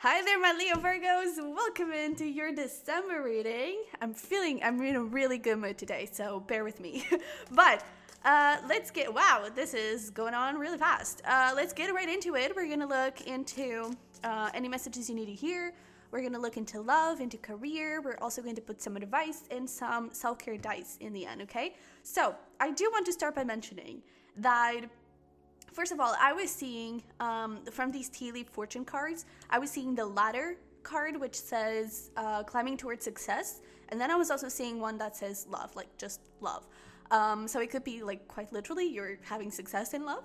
Hi there, my Leo Virgos. Welcome into your December reading. I'm in a really good mood today, so bear with me. But wow, this is going on really fast. Let's get right into it. We're going to look into any messages you need to hear. We're going to look into love, into career. We're also going to put some advice and some self-care dice in the end, okay? So I do want to start by mentioning that first of all, I was seeing from these tea leaf fortune cards, I was seeing the ladder card, which says climbing towards success. And then I was also seeing one that says love, like just love. So it could be like quite literally you're having success in love.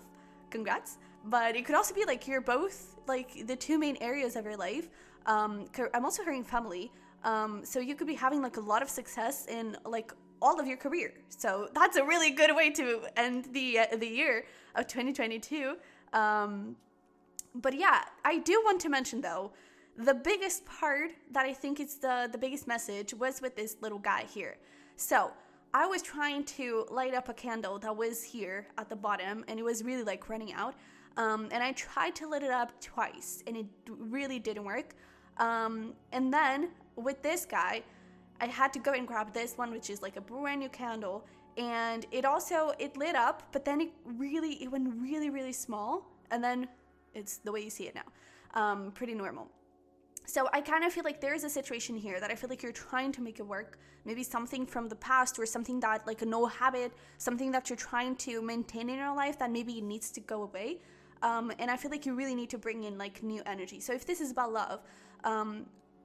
Congrats. But it could also be like you're both like the two main areas of your life. I'm also hearing family. So you could be having like a lot of success in like all of your career. So that's a really good way to end the year of 2022. But yeah, I do want to mention though, the biggest part that I think is the biggest message was with this little guy here. So I was trying to light up a candle that was here at the bottom and it was really like running out. And I tried to lit it up twice and it really didn't work. And then with this guy, I had to go and grab this one, which is like a brand new candle, and it lit up, but then it went really, really small, and then it's the way you see it now, pretty normal. So I kind of feel like there is a situation here that I feel like you're trying to make it work, maybe something from the past or something that like an old habit, something that you're trying to maintain in your life that maybe needs to go away. And I feel like you really need to bring in like new energy. So if this is about love,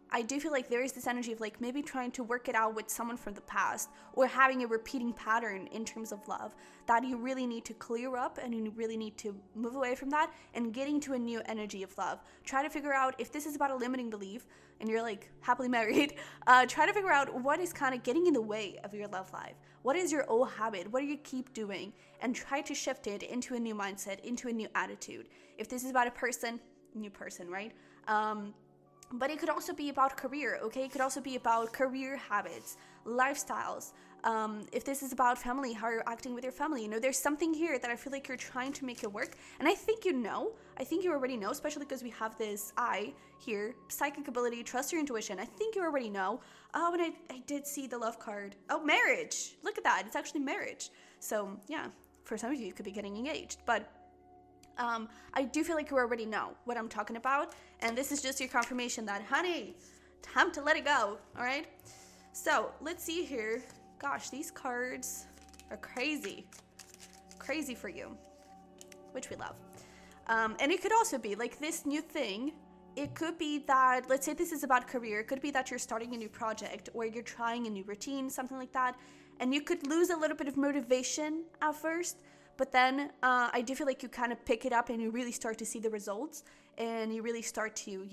I do feel like there is this energy of like maybe trying to work it out with someone from the past or having a repeating pattern in terms of love that you really need to clear up and you really need to move away from that and get into a new energy of love. Try to figure out if this is about a limiting belief and you're like happily married, try to figure out what is kind of getting in the way of your love life. What is your old habit? What do you keep doing? And try to shift it into a new mindset, into a new attitude. If this is about a person, new person, right? But it could also be about career, okay? It could also be about career habits, lifestyles. If this is about family, how you're acting with your family. You know, there's something here that I feel like you're trying to make it work. And I think you already know, especially because we have this I here, psychic ability, trust your intuition. I think you already know. Oh, and I did see the love card. Oh, marriage. Look at that. It's actually marriage. So yeah, for some of you, you could be getting engaged. But I do feel like you already know what I'm talking about, and this is just your confirmation that, honey, time to let it go, all right? So let's see here. Gosh, these cards are crazy for you, which we love. And it could also be like this new thing. It could be that, let's say this is about career. It could be that you're starting a new project or you're trying a new routine, something like that, and you could lose a little bit of motivation at first. But then I do feel like you kind of pick it up and you really start to see the results and you really start to,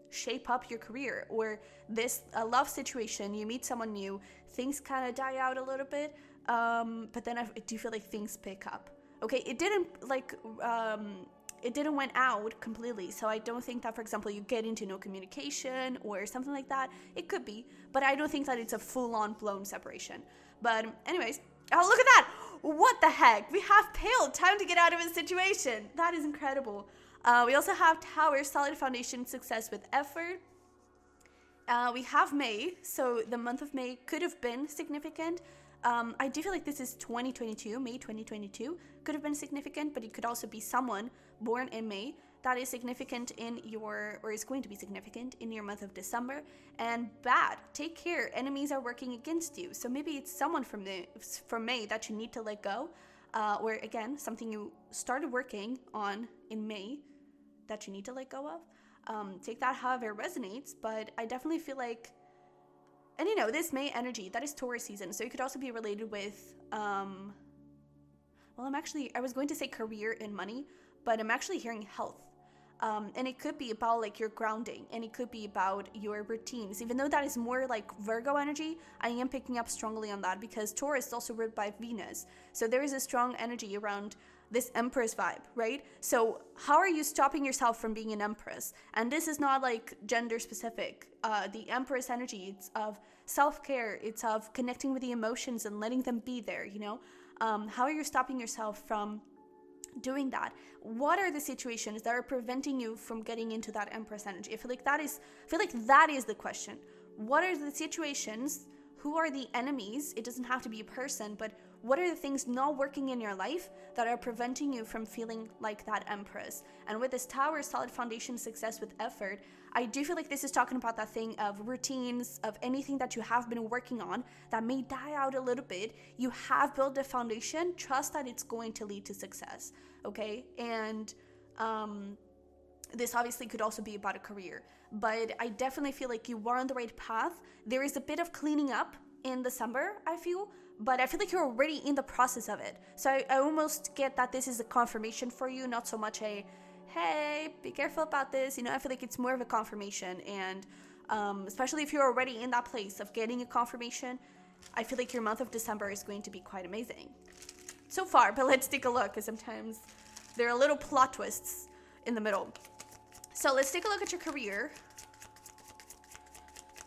shape up your career. Or this love situation, you meet someone new, things kind of die out a little bit, but then I do feel like things pick up. Okay, it didn't went out completely, so I don't think that, for example, you get into no communication or something like that. It could be, but I don't think that it's a full-on blown separation. But anyways, oh, look at that! What the heck? We have Pale, time to get out of a situation. That is incredible. We also have Tower, solid foundation, success with effort. We have May, so the month of May could have been significant. I do feel like this is 2022, May 2022, could have been significant, but it could also be someone born in May that is significant is going to be significant in your month of December. And bad, take care, enemies are working against you. So maybe it's someone from May that you need to let go, or again, something you started working on in May that you need to let go of. Take that however it resonates, but I definitely feel like, and this May energy, that is Taurus season, so it could also be related with, I was going to say career and money, but I'm actually hearing health. And it could be about like your grounding, and it could be about your routines. Even though that is more like Virgo energy, I am picking up strongly on that because Taurus is also ruled by Venus. So there is a strong energy around this Empress vibe, right? So how are you stopping yourself from being an Empress? And this is not like gender specific. The Empress energy, it's of self-care, it's of connecting with the emotions and letting them be there, How are you stopping yourself from doing that? What are the situations that are preventing you from getting into that Empress energy? I feel like that is the question. What are the situations? Who are the enemies? It doesn't have to be a person, but what are the things not working in your life that are preventing you from feeling like that Empress? And with this Tower, solid foundation, success with effort, I do feel like this is talking about that thing of routines, of anything that you have been working on that may die out a little bit. You have built a foundation. Trust that it's going to lead to success, okay? And this obviously could also be about a career, but I definitely feel like you are on the right path. There is a bit of cleaning up in December, I feel, but I feel like you're already in the process of it. So I almost get that this is a confirmation for you, not so much a, hey, be careful about this. I feel like it's more of a confirmation, and especially if you're already in that place of getting a confirmation, I feel like your month of December is going to be quite amazing so far. But let's take a look, because sometimes there are little plot twists in the middle. So let's take a look at your career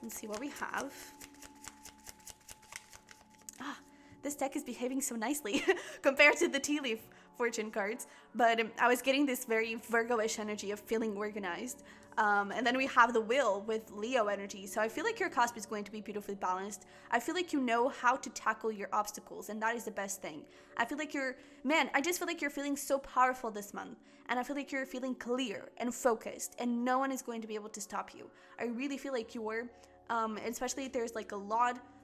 and see what we have. This deck is behaving so nicely compared to the tea leaf fortune cards, but I was getting this very Virgo-ish energy of feeling organized. And then we have the Wheel with Leo energy. So I feel like your cusp is going to be beautifully balanced. I feel like you know how to tackle your obstacles, and that is the best thing. I feel like I just feel like you're feeling so powerful this month. And I feel like you're feeling clear and focused, and no one is going to be able to stop you. I really feel like you're, especially there's like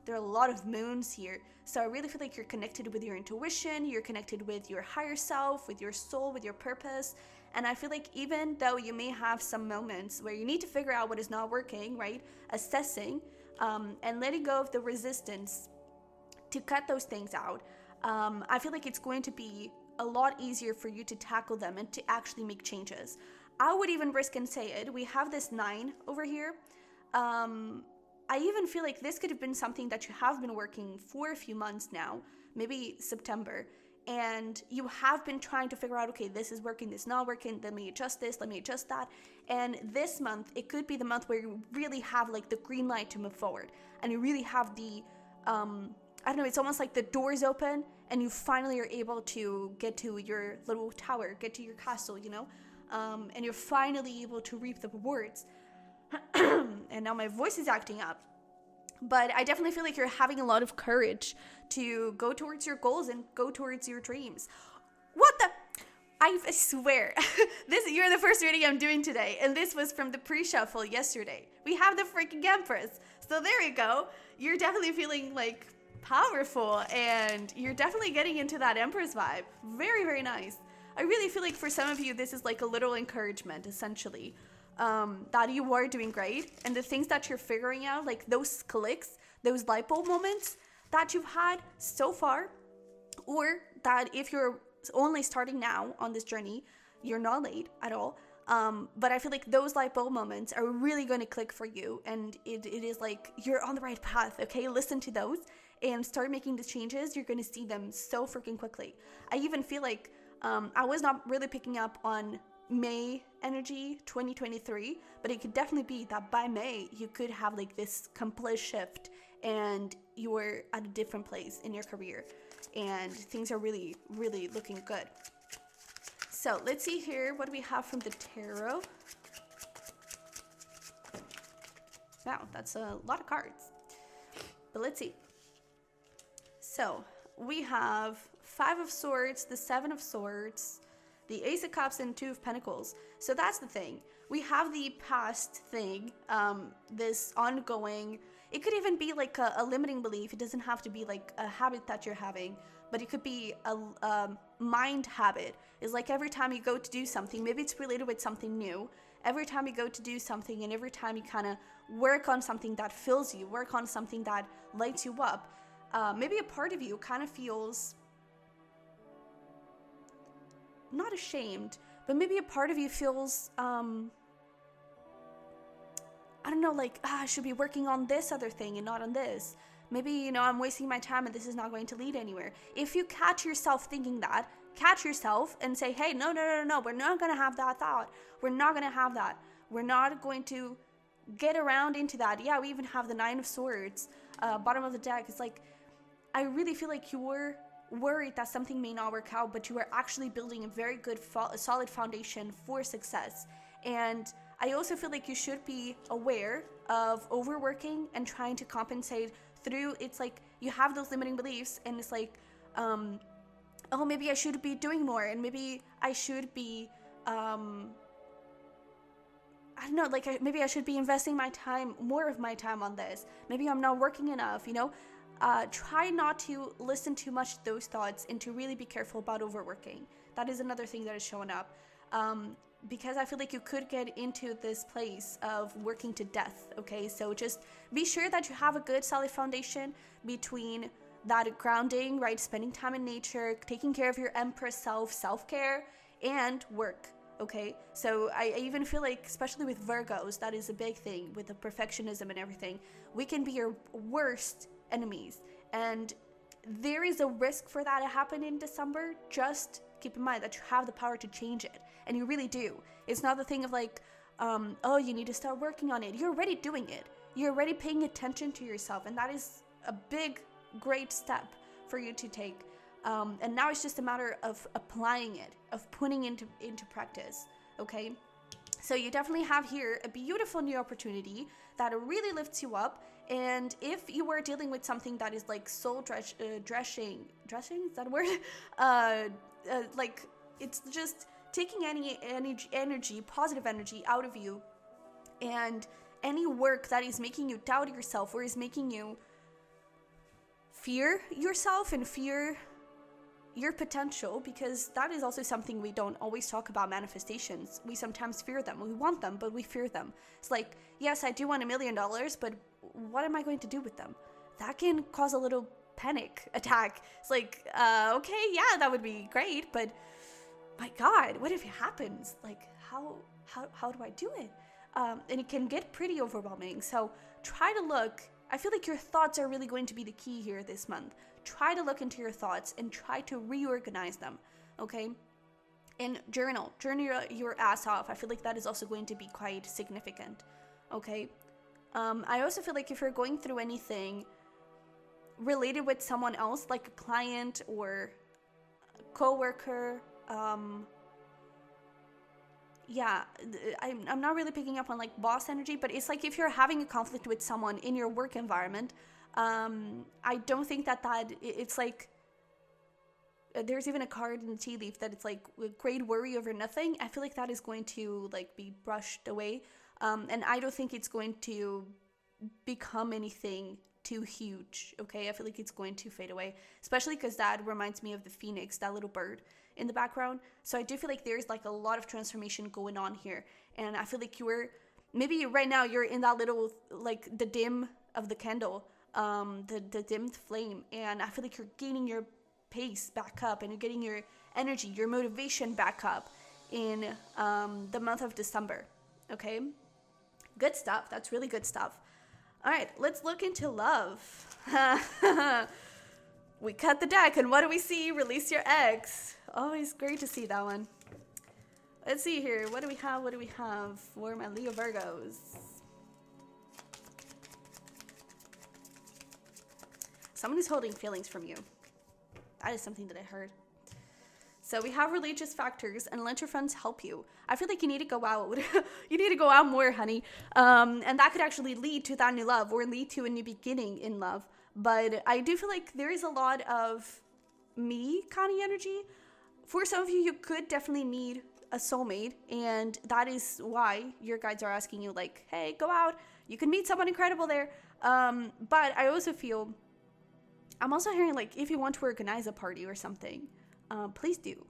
there are a lot of moons here. So I really feel like you're connected with your intuition, you're connected with your higher self, with your soul, with your purpose. And I feel like even though you may have some moments where you need to figure out what is not working, right? Assessing and letting go of the resistance to cut those things out. I feel like it's going to be a lot easier for you to tackle them and to actually make changes. I would even risk and say it. We have this 9 over here. I even feel like this could have been something that you have been working for a few months now, maybe September, and you have been trying to figure out, okay, this is working, this is not working, let me adjust this, let me adjust that. And this month, it could be the month where you really have like the green light to move forward, and you really have the, I don't know, it's almost like the doors open and you finally are able to get to your little tower, get to your castle, and you're finally able to reap the rewards. And now my voice is acting up, but I definitely feel like you're having a lot of courage to go towards your goals and go towards your dreams. What the? I swear, you're the first reading I'm doing today, and this was from the pre-shuffle yesterday. We have the freaking Empress. So there you go. You're definitely feeling like powerful, and you're definitely getting into that Empress vibe. Very, very nice. I really feel like for some of you, this is like a little encouragement, essentially. That you are doing great, and the things that you're figuring out, like those clicks, those light bulb moments that you've had so far, or that if you're only starting now on this journey, you're not late at all. But I feel like those light bulb moments are really going to click for you, and it is like you're on the right path. Okay, listen to those and start making the changes. You're going to see them so freaking quickly. I even feel like I was not really picking up on May energy 2023, but it could definitely be that by May you could have like this complete shift and you're at a different place in your career and things are really, really looking good. So let's see here what we have from the tarot. Wow, that's a lot of cards, but let's see. So we have 5 of Swords, the 7 of Swords, the Ace of Cups, and 2 of Pentacles. So that's the thing. We have the past thing, this ongoing, it could even be like a limiting belief. It doesn't have to be like a habit that you're having, but it could be a mind habit. It's like every time you go to do something, maybe it's related with something new. Every time you go to do something and every time you kind of work on something that fills you, work on something that lights you up, maybe a part of you kind of feels not ashamed, but maybe a part of you feels, I don't know, like, I should be working on this other thing and not on this. Maybe, I'm wasting my time and this is not going to lead anywhere. If you catch yourself thinking that, catch yourself and say, hey, no, we're not going to have that thought. We're not going to have that. We're not going to get around into that. Yeah, we even have the 9 of Swords, bottom of the deck. It's like, I really feel like you're worried that something may not work out, but you are actually building a very good, solid foundation for success. And I also feel like you should be aware of overworking and trying to compensate through, it's like you have those limiting beliefs, and it's like, oh, maybe I should be doing more, and maybe I should be, I don't know, like maybe I should be investing more of my time on this. Maybe I'm not working enough, you know? Try not to listen too much to those thoughts, and to really be careful about overworking. That is another thing that is showing up. Because I feel like you could get into this place of working to death, okay? So just be sure that you have a good solid foundation between that grounding, right? Spending time in nature, taking care of your Empress self-care, and work, okay? So I even feel like, especially with Virgos, that is a big thing with the perfectionism and everything. We can be your worst enemies, and there is a risk for that to happen in December. Just keep in mind that you have the power to change it, and you really do. It's not the thing of like, oh, you need to start working on it. You're already doing it. You're already paying attention to yourself, and that is a big, great step for you to take. And now it's just a matter of applying it, of putting into practice, okay? So you definitely have here a beautiful new opportunity that really lifts you up. And if you were dealing with something that is like soul dressing, is that a word? Like it's just taking any energy, positive energy out of you, and any work that is making you doubt yourself, or is making you fear yourself and fear your potential, because that is also something we don't always talk about. Manifestations, we sometimes fear them. We want them, but we fear them. It's like, yes, I do want $1 million, but what am I going to do with them? That can cause a little panic attack. It's like, okay, yeah, that would be great, but my God, what if it happens? Like, how do I do it? And it can get pretty overwhelming. So try to look. I feel like your thoughts are really going to be the key here this month. Try to look into your thoughts and try to reorganize them, okay? And journal your ass off. I feel like that is also going to be quite significant, okay? I also feel like if you're going through anything related with someone else, like a client or a coworker, yeah, I'm not really picking up on like boss energy, but it's like if you're having a conflict with someone in your work environment, I don't think that it's like, there's even a card in the tea leaf that it's like great worry over nothing. I feel like that is going to like be brushed away. And I don't think it's going to become anything too huge, okay? I feel like it's going to fade away, especially because that reminds me of the phoenix, that little bird in the background. So I do feel like there's like a lot of transformation going on here. And I feel like maybe right now you're in that little, like the dim of the candle, the dimmed flame. And I feel like you're gaining your pace back up, and you're getting your energy, your motivation back up in the month of December, okay? Good stuff. That's really good stuff. All right, let's look into love. We cut the deck, and what do we see? Release your ex. Always great to see that one. Let's see here. What do we have for my Leo Virgos? Someone is holding feelings from you. That is something that I heard. So we have religious factors, and let your friends help you. I feel like you need to go out. You need to go out more, honey. And that could actually lead to that new love, or lead to a new beginning in love. But I do feel like there is a lot of me kind of energy. For some of you, you could definitely need a soulmate, and that is why your guides are asking you, like, hey, go out. You can meet someone incredible there. But I also feel, I'm also hearing, like, if you want to organize a party or something, please do.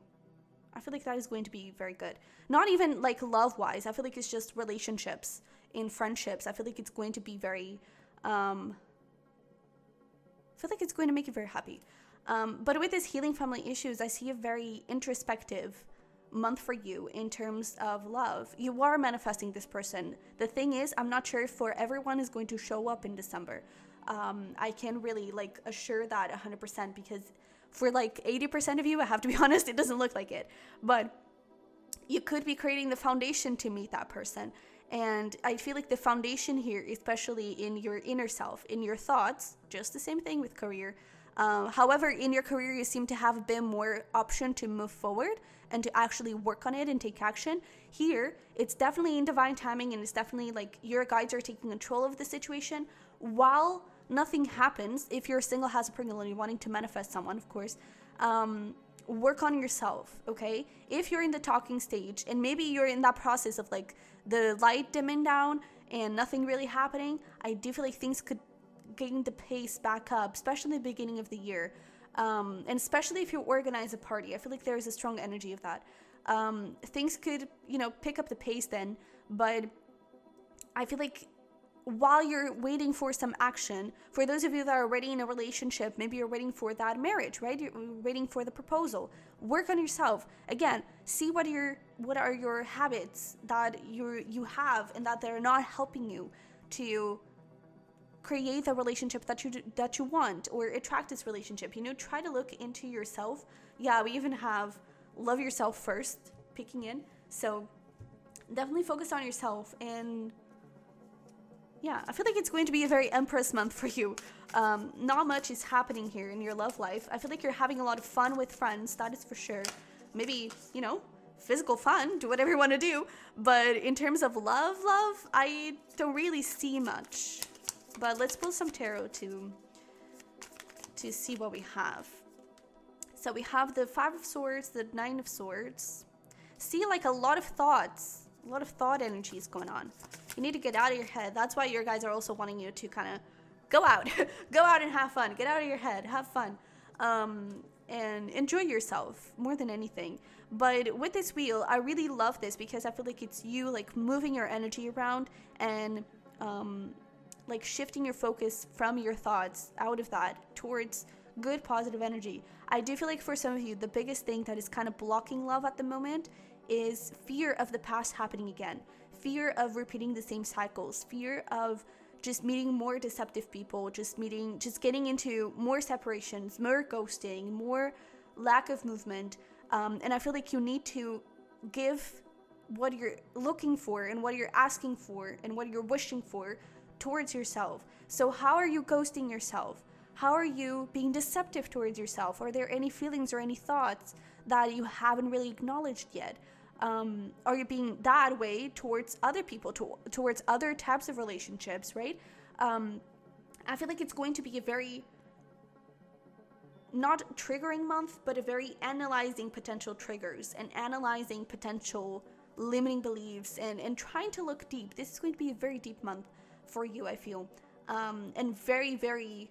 I feel like that is going to be very good. Not even like love-wise. I feel like it's just relationships, in friendships. I feel like it's going to be very, I feel like it's going to make you very happy. But with this healing family issues, I see a very introspective month for you in terms of love. You are manifesting this person. The thing is, I'm not sure if for everyone is going to show up in December. I can really like assure that 100%, because for like 80% of you, I have to be honest, it doesn't look like it. But you could be creating the foundation to meet that person. And I feel like the foundation here, especially in your inner self, in your thoughts, just the same thing with career, However, in your career, you seem to have a bit more option to move forward and to actually work on it and take action. Here, it's definitely in divine timing, and it's definitely like your guides are taking control of the situation while nothing happens. If you're single, has a Pringle, and you're wanting to manifest someone, of course, work on yourself, okay? If you're in the talking stage and maybe you're in that process of like the light dimming down and nothing really happening, I do feel like things could gain the pace back up, especially in the beginning of the year. And especially if you organize a party, I feel like there's a strong energy of that. Things could, pick up the pace then, but I feel like while you're waiting for some action, for those of you that are already in a relationship, maybe you're waiting for that marriage, right? You're waiting for the proposal. Work on yourself. Again, see what are your habits that you have and that they're not helping you to create the relationship that you want or attract this relationship. Try to look into yourself. Yeah, we even have love yourself first picking in. So definitely focus on yourself. And yeah, I feel like it's going to be a very Empress month for you. Not much is happening here in your love life. I feel like you're having a lot of fun with friends, that is for sure. Maybe, physical fun, do whatever you want to do. But in terms of love, I don't really see much. But let's pull some tarot to see what we have. So we have the 5 of Swords, the 9 of Swords. See, like a lot of thoughts, a lot of thought energies going on. You need to get out of your head. That's why your guys are also wanting you to kind of go out. Go out and have fun. Get out of your head. Have fun. And enjoy yourself more than anything. But with this wheel, I really love this because I feel like it's you like moving your energy around and like shifting your focus from your thoughts out of that towards good positive energy. I do feel like for some of you, the biggest thing that is kind of blocking love at the moment is fear of the past happening again. Fear of repeating the same cycles, fear of just meeting more deceptive people, just getting into more separations, more ghosting, more lack of movement. And I feel like you need to give what you're looking for and what you're asking for and what you're wishing for towards yourself. So how are you ghosting yourself? How are you being deceptive towards yourself? Are there any feelings or any thoughts that you haven't really acknowledged yet? Are you being that way towards other people, towards other types of relationships, right? I feel like it's going to be a very, not triggering month, but a very analyzing potential triggers and analyzing potential limiting beliefs and trying to look deep. This is going to be a very deep month for you, I feel. And very, very,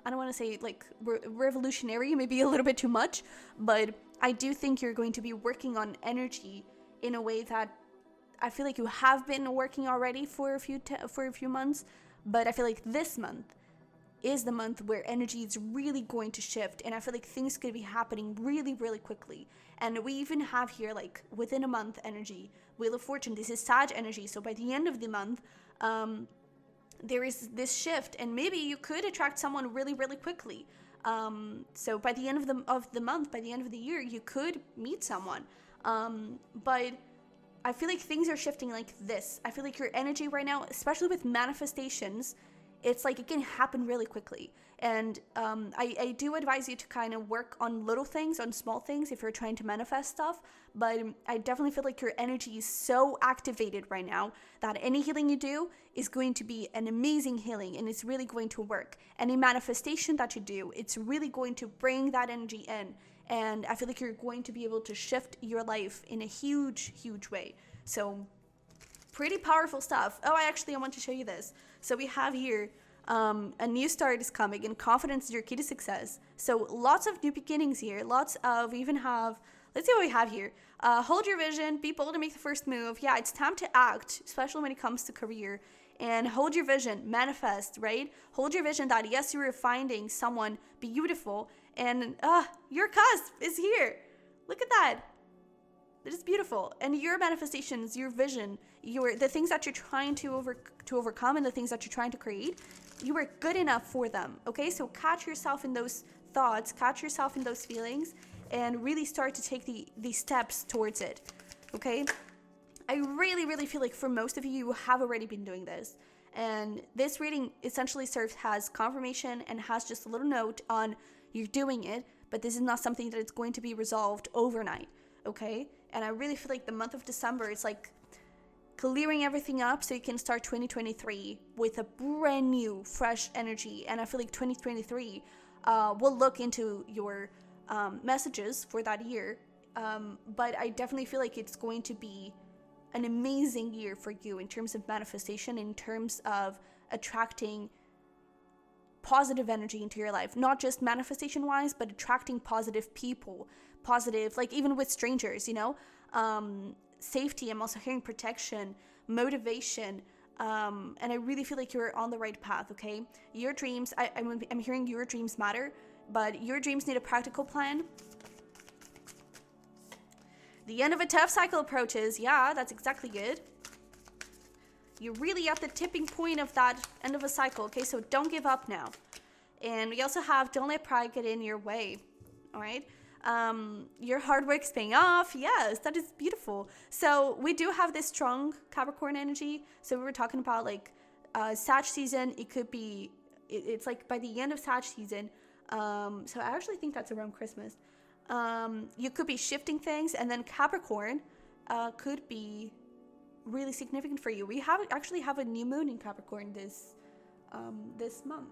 I don't want to say like revolutionary, maybe a little bit too much, but I do think you're going to be working on energy in a way that I feel like you have been working already for a few months, but I feel like this month is the month where energy is really going to shift, and I feel like things could be happening really, really quickly. And we even have here like within a month energy, Wheel of Fortune. This is Sag energy, so by the end of the month, there is this shift, and maybe you could attract someone really, really quickly. So by the end of the month, by the end of the year, you could meet someone. But I feel like things are shifting like this. I feel like your energy right now, especially with manifestations, it's like it can happen really quickly. And I do advise you to kind of work on little things, on small things if you're trying to manifest stuff. But I definitely feel like your energy is so activated right now that any healing you do is going to be an amazing healing, and it's really going to work. Any manifestation that you do, it's really going to bring that energy in. And I feel like you're going to be able to shift your life in a huge, huge way. So pretty powerful stuff. Oh, I want to show you this. So we have here, a new start is coming, and confidence is your key to success. So lots of new beginnings here. We even have, let's see what we have here. Hold your vision, be bold to make the first move. Yeah, it's time to act, especially when it comes to career. And hold your vision, manifest, right? Hold your vision that yes, you are finding someone beautiful, and your cusp is here. Look at that. It is beautiful. And your manifestations, your vision, the things that you're trying to overcome and the things that you're trying to create, you are good enough for them. Okay, so catch yourself in those thoughts, catch yourself in those feelings, and really start to take the steps towards it. Okay, I really, really feel like for most of you, you have already been doing this. And this reading essentially serves as confirmation and has just a little note on you're doing it, but this is not something that it's going to be resolved overnight, okay? And I really feel like the month of December, it's like clearing everything up so you can start 2023 with a brand new, fresh energy. And I feel like 2023 will look into your messages for that year. But I definitely feel like it's going to be an amazing year for you in terms of manifestation, in terms of attracting positive energy into your life, not just manifestation wise, but attracting positive people, positive, like even with strangers, you know, safety. I'm also hearing protection, motivation, and I really feel like you're on the right path. Okay, your dreams, I'm hearing your dreams matter, but your dreams need a practical plan. The end of a tough cycle approaches. Yeah, that's exactly it. You're really at the tipping point of that end of a cycle, okay? So don't give up now. And we also have don't let pride get in your way, all right? Your hard work's paying off. Yes, that is beautiful. So we do have this strong Capricorn energy. So we were talking about like Sag season. It could be, it's like by the end of Sag season. So I actually think that's around Christmas. You could be shifting things, and then Capricorn could be really significant for you. We actually have a new moon in Capricorn this month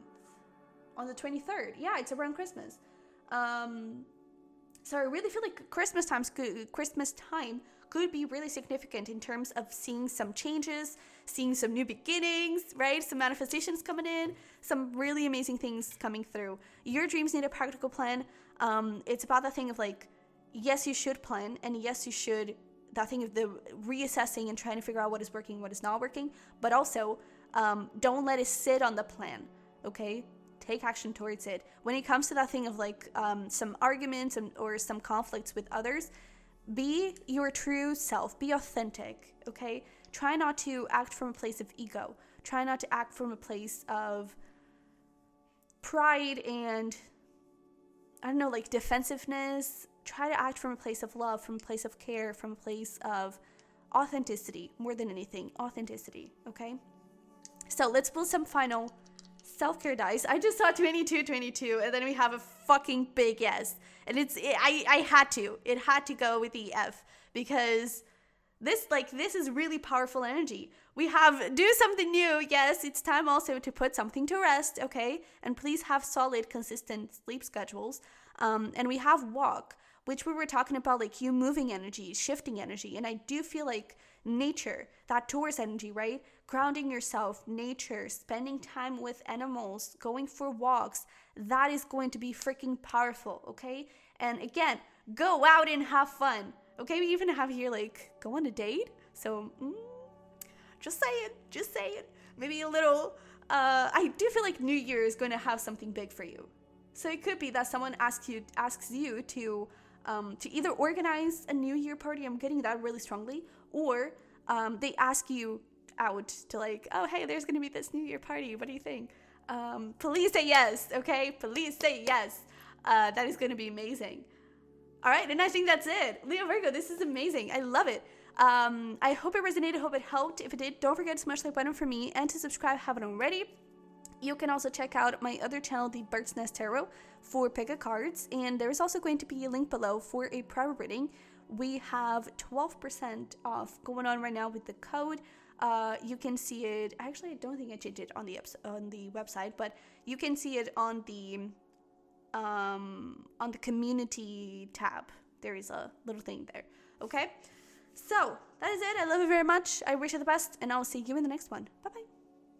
on the 23rd. Yeah, it's around Christmas. So I really feel like Christmas time could be really significant in terms of seeing some changes, seeing some new beginnings, right? Some manifestations coming in, some really amazing things coming through. Your dreams need a practical plan. It's about that thing of like, yes, you should plan, and yes, you should, that thing of the reassessing and trying to figure out what is working, what is not working, but also don't let it sit on the plan, okay? Take action towards it. When it comes to that thing of like some arguments or some conflicts with others, be your true self, be authentic, okay? Try not to act from a place of ego. Try not to act from a place of pride and, I don't know, like defensiveness. Try to act from a place of love, from a place of care, from a place of authenticity, more than anything, authenticity, okay? So let's pull some final self-care dice. I just saw 22, and then we have a fucking big yes. And I had to. It had to go with the F, because this is really powerful energy. We have do something new. Yes, it's time also to put something to rest, okay? And please have solid, consistent sleep schedules. And we have walk, which we were talking about, like you moving energy, shifting energy. And I do feel like nature, that Taurus energy, right? Grounding yourself, nature, spending time with animals, going for walks, that is going to be freaking powerful, okay? And again, go out and have fun, okay? We even have here, like, go on a date. So, just say it. Maybe a little, I do feel like New Year is going to have something big for you. So it could be that someone asks you to either organize a New Year party, I'm getting that really strongly, or they ask you out to like, oh, hey, there's going to be this New Year party. What do you think? Please say yes, okay? Please say yes. That is going to be amazing. All right, and I think that's it. Leo Virgo, this is amazing. I love it. I hope it resonated. I hope it helped. If it did, don't forget to smash the like button for me and to subscribe if you haven't already. You can also check out my other channel, the Bird's Nest Tarot, for pick a cards. And there's also going to be a link below for a private reading. We have 12% off going on right now with the code. You can see it. Actually, I don't think I changed it on the website, but you can see it on the community tab. There is a little thing there. Okay, so that is it. I love you very much. I wish you the best, and I'll see you in the next one. Bye bye.